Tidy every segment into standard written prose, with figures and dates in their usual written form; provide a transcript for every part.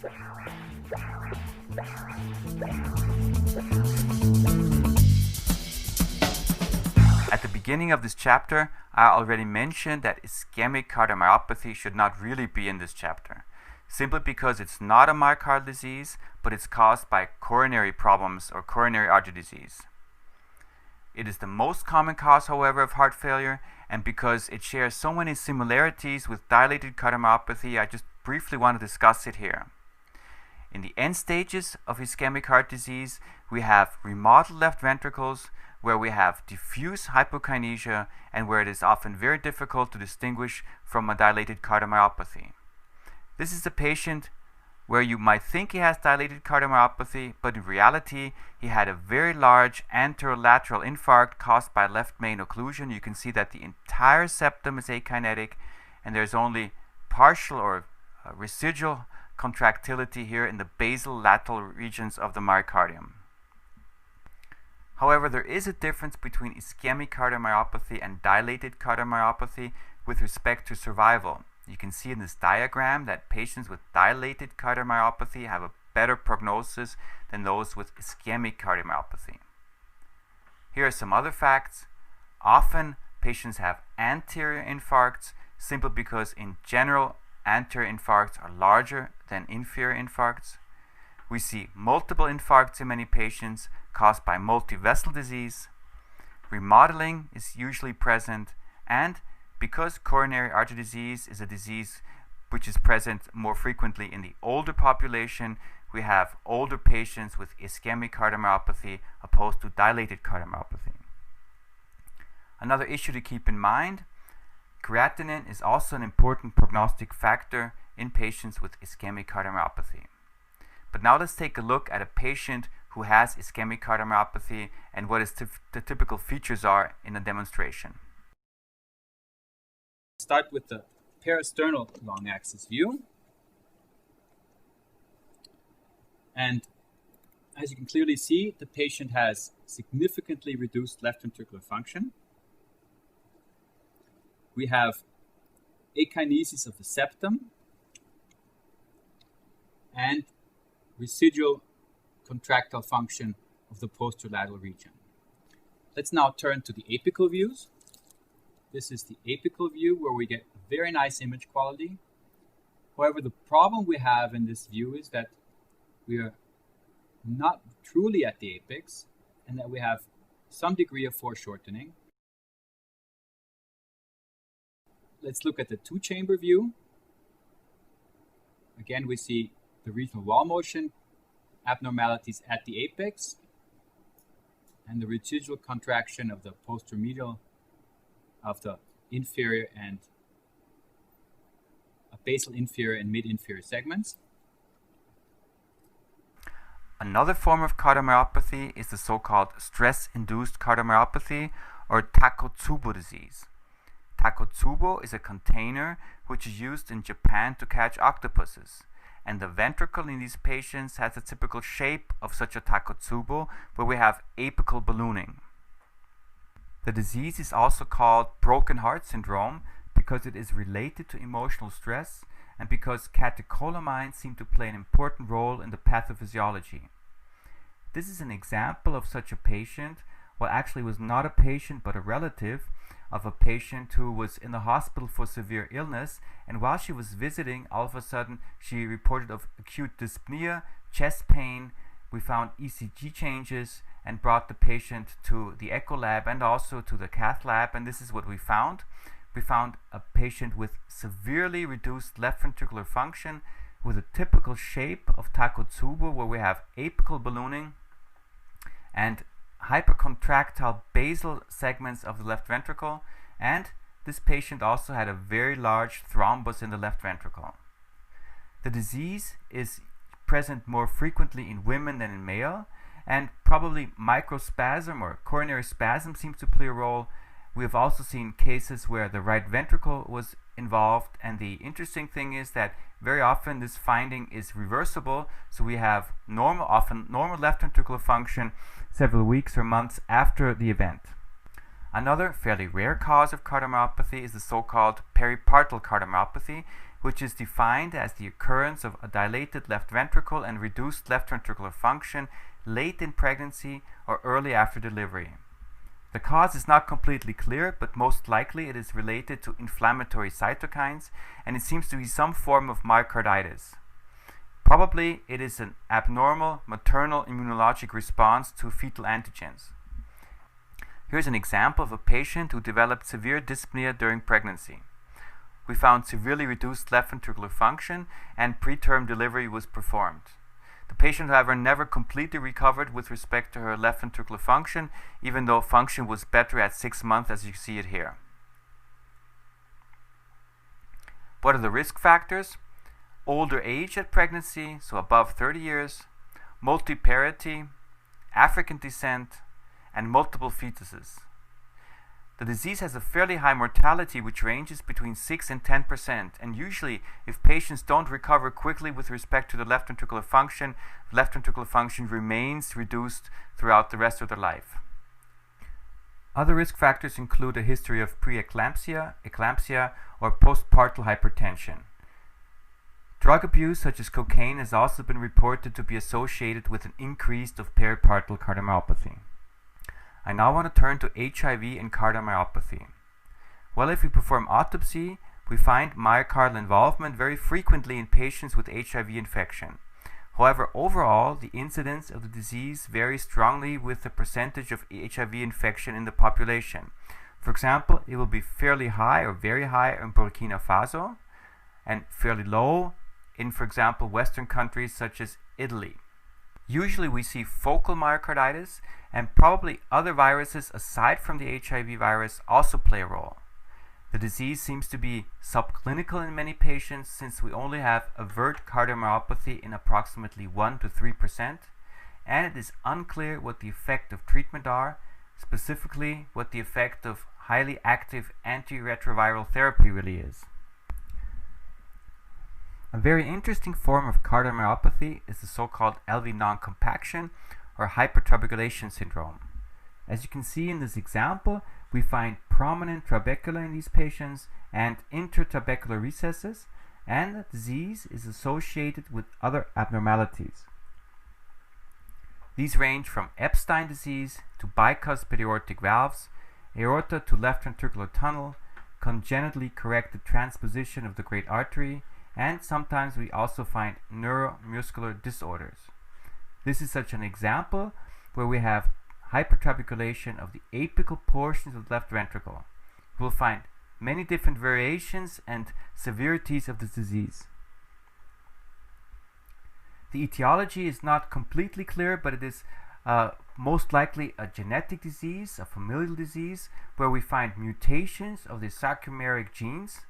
At the beginning of this chapter, I already mentioned that ischemic cardiomyopathy should not really be in this chapter, simply because it's not a myocardial disease, but it's caused by coronary problems or coronary artery disease. It is the most common cause, however, of heart failure, and because it shares so many similarities with dilated cardiomyopathy, I just briefly want to discuss it here. In the end stages of ischemic heart disease, we have remodeled left ventricles, where we have diffuse hypokinesia and where it is often very difficult to distinguish from a dilated cardiomyopathy. This is a patient where you might think he has dilated cardiomyopathy, but in reality he had a very large anterolateral infarct caused by left main occlusion. You can see that the entire septum is akinetic and there's only partial or residual contractility here in the basal lateral regions of the myocardium. However, there is a difference between ischemic cardiomyopathy and dilated cardiomyopathy with respect to survival. You can see in this diagram that patients with dilated cardiomyopathy have a better prognosis than those with ischemic cardiomyopathy. Here are some other facts. Often patients have anterior infarcts simply because in general anterior infarcts are larger than inferior infarcts. We see multiple infarcts in many patients caused by multivessel disease. Remodeling is usually present, and because coronary artery disease is a disease which is present more frequently in the older population, we have older patients with ischemic cardiomyopathy opposed to dilated cardiomyopathy. Another issue to keep in mind, creatinine is also an important prognostic factor in patients with ischemic cardiomyopathy. But now let's take a look at a patient who has ischemic cardiomyopathy and what the typical features are in a demonstration. Start with the parasternal long axis view. And as you can clearly see, the patient has significantly reduced left ventricular function. We have akinesis of the septum and residual contractile function of the posterolateral region. Let's now turn to the apical views. This is the apical view where we get a very nice image quality. However, the problem we have in this view is that we are not truly at the apex and that we have some degree of foreshortening. Let's look at the two-chamber view. Again, we see the regional wall motion abnormalities at the apex and the residual contraction of the posteromedial of the inferior and basal inferior and mid-inferior segments. Another form of cardiomyopathy is the so-called stress-induced cardiomyopathy or Takotsubo disease. Takotsubo is a container which is used in Japan to catch octopuses, and the ventricle in these patients has the typical shape of such a Takotsubo, where we have apical ballooning. The disease is also called broken heart syndrome because it is related to emotional stress and because catecholamines seem to play an important role in the pathophysiology. This is an example of such a patient. Well, actually was not a patient but a relative of a patient who was in the hospital for severe illness, and while she was visiting, all of a sudden she reported of acute dyspnea, chest pain. We found ECG changes and brought the patient to the echo lab and also to the cath lab, and this is what we found. We found a patient with severely reduced left ventricular function with a typical shape of Takotsubo, where we have apical ballooning and hypercontractile basal segments of the left ventricle, and this patient also had a very large thrombus in the left ventricle. The disease is present more frequently in women than in male, and probably microspasm or coronary spasm seems to play a role. We have also seen cases where the right ventricle was involved, and the interesting thing is that very often this finding is reversible, so we have often normal left ventricular function several weeks or months after the event. Another fairly rare cause of cardiomyopathy is the so-called peripartum cardiomyopathy, which is defined as the occurrence of a dilated left ventricle and reduced left ventricular function late in pregnancy or early after delivery. The cause is not completely clear, but most likely it is related to inflammatory cytokines, and it seems to be some form of myocarditis. Probably it is an abnormal maternal immunologic response to fetal antigens. Here's an example of a patient who developed severe dyspnea during pregnancy. We found severely reduced left ventricular function and preterm delivery was performed. The patient, however, never completely recovered with respect to her left ventricular function, even though function was better at 6 months, as you see it here. What are the risk factors? Older age at pregnancy, so above 30 years, multiparity, African descent, and multiple fetuses. The disease has a fairly high mortality, which ranges between 6 and 10%, and usually if patients don't recover quickly with respect to the left ventricular function remains reduced throughout the rest of their life. Other risk factors include a history of preeclampsia, eclampsia, or postpartum hypertension. Drug abuse such as cocaine has also been reported to be associated with an increase of peripartum cardiomyopathy. I now want to turn to HIV and cardiomyopathy. Well, if we perform autopsy, we find myocardial involvement very frequently in patients with HIV infection. However, overall, the incidence of the disease varies strongly with the percentage of HIV infection in the population. For example, it will be fairly high or very high in Burkina Faso and fairly low in, for example, Western countries such as Italy. Usually we see focal myocarditis, and probably other viruses aside from the HIV virus also play a role. The disease seems to be subclinical in many patients since we only have overt cardiomyopathy in approximately 1 to 3%, and it is unclear what the effect of treatment are, specifically what the effect of highly active antiretroviral therapy really is. A very interesting form of cardiomyopathy is the so-called LV non-compaction or hypertrabeculations syndrome. As you can see in this example, we find prominent trabecula in these patients and intertrabecular recesses, and the disease is associated with other abnormalities. These range from Epstein disease to bicuspid aortic valves, aorta to left ventricular tunnel, congenitally corrected transposition of the great artery, and sometimes we also find neuromuscular disorders. This is such an example where we have hypertrabeculation of the apical portions of the left ventricle. We will find many different variations and severities of this disease. The etiology is not completely clear, but it is most likely a genetic disease, a familial disease, where we find mutations of the sarcomeric genes,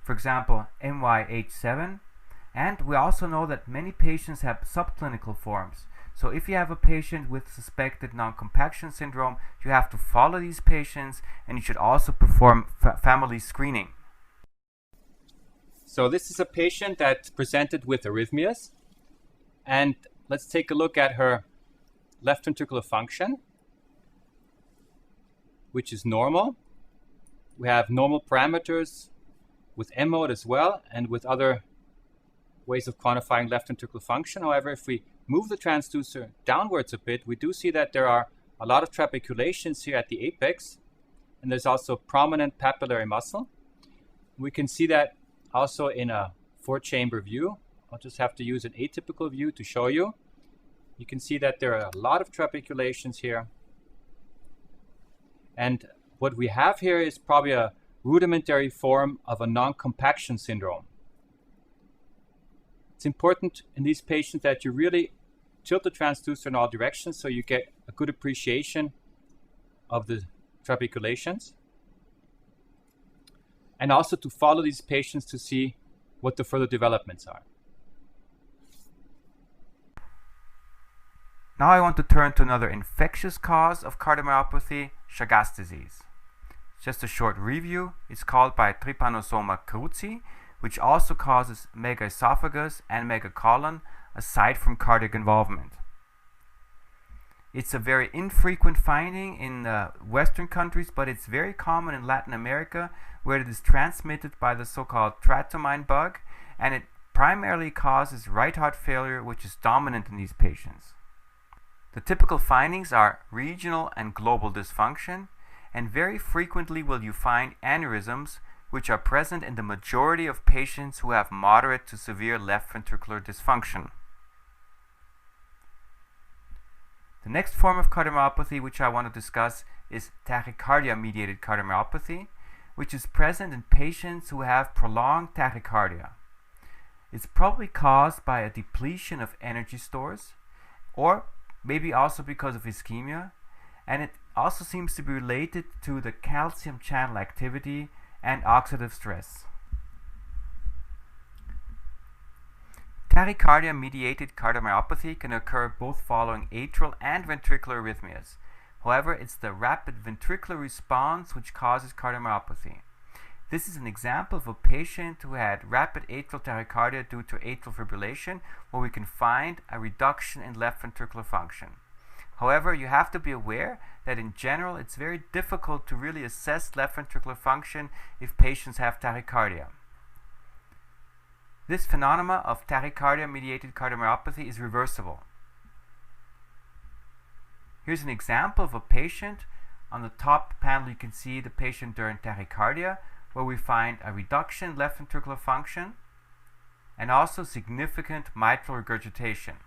for example MYH7, and we also know that many patients have subclinical forms. So if you have a patient with suspected non-compaction syndrome, you have to follow these patients, and you should also perform family screening. So this is a patient that presented with arrhythmias, and let's take a look at her left ventricular function, which is normal. We have normal parameters with M mode as well, and with other ways of quantifying left ventricular function. However, if we move the transducer downwards a bit, we do see that there are a lot of trabeculations here at the apex, and there's also prominent papillary muscle. We can see that also in a 4-chamber view. I'll just have to use an atypical view to show you. You can see that there are a lot of trabeculations here. And what we have here is probably a rudimentary form of a non-compaction syndrome. It's important in these patients that you really tilt the transducer in all directions so you get a good appreciation of the trabeculations. And also to follow these patients to see what the further developments are. Now I want to turn to another infectious cause of cardiomyopathy, Chagas disease. Just a short review, it's called by Trypanosoma cruzi, which also causes megaesophagus and megacolon aside from cardiac involvement. It's a very infrequent finding in Western countries, but it's very common in Latin America, where it is transmitted by the so-called triatomine bug, and it primarily causes right heart failure, which is dominant in these patients. The typical findings are regional and global dysfunction, and very frequently will you find aneurysms which are present in the majority of patients who have moderate to severe left ventricular dysfunction. The next form of cardiomyopathy which I want to discuss is tachycardia-mediated cardiomyopathy, which is present in patients who have prolonged tachycardia. It's probably caused by a depletion of energy stores, or maybe also because of ischemia, and it also seems to be related to the calcium channel activity and oxidative stress. Tachycardia-mediated cardiomyopathy can occur both following atrial and ventricular arrhythmias. However, it's the rapid ventricular response which causes cardiomyopathy. This is an example of a patient who had rapid atrial tachycardia due to atrial fibrillation, where we can find a reduction in left ventricular function. However, you have to be aware that in general it's very difficult to really assess left ventricular function if patients have tachycardia. This phenomenon of tachycardia-mediated cardiomyopathy is reversible. Here's an example of a patient. On the top panel you can see the patient during tachycardia, where we find a reduction in left ventricular function and also significant mitral regurgitation.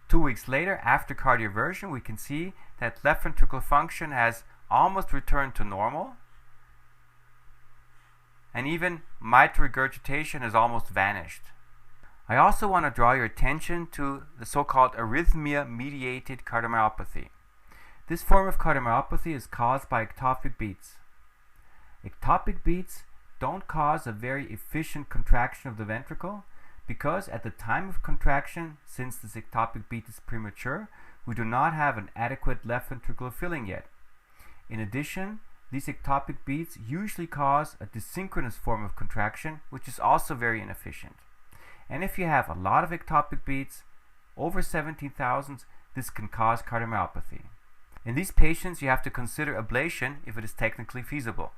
2 weeks later, after cardioversion, we can see that left ventricular function has almost returned to normal, and even mitral regurgitation has almost vanished. I also want to draw your attention to the so-called arrhythmia-mediated cardiomyopathy. This form of cardiomyopathy is caused by ectopic beats. Ectopic beats don't cause a very efficient contraction of the ventricle, because at the time of contraction, since this ectopic beat is premature, we do not have an adequate left ventricular filling yet. In addition, these ectopic beats usually cause a desynchronous form of contraction, which is also very inefficient. And if you have a lot of ectopic beats, over 17,000, this can cause cardiomyopathy. In these patients, you have to consider ablation if it is technically feasible.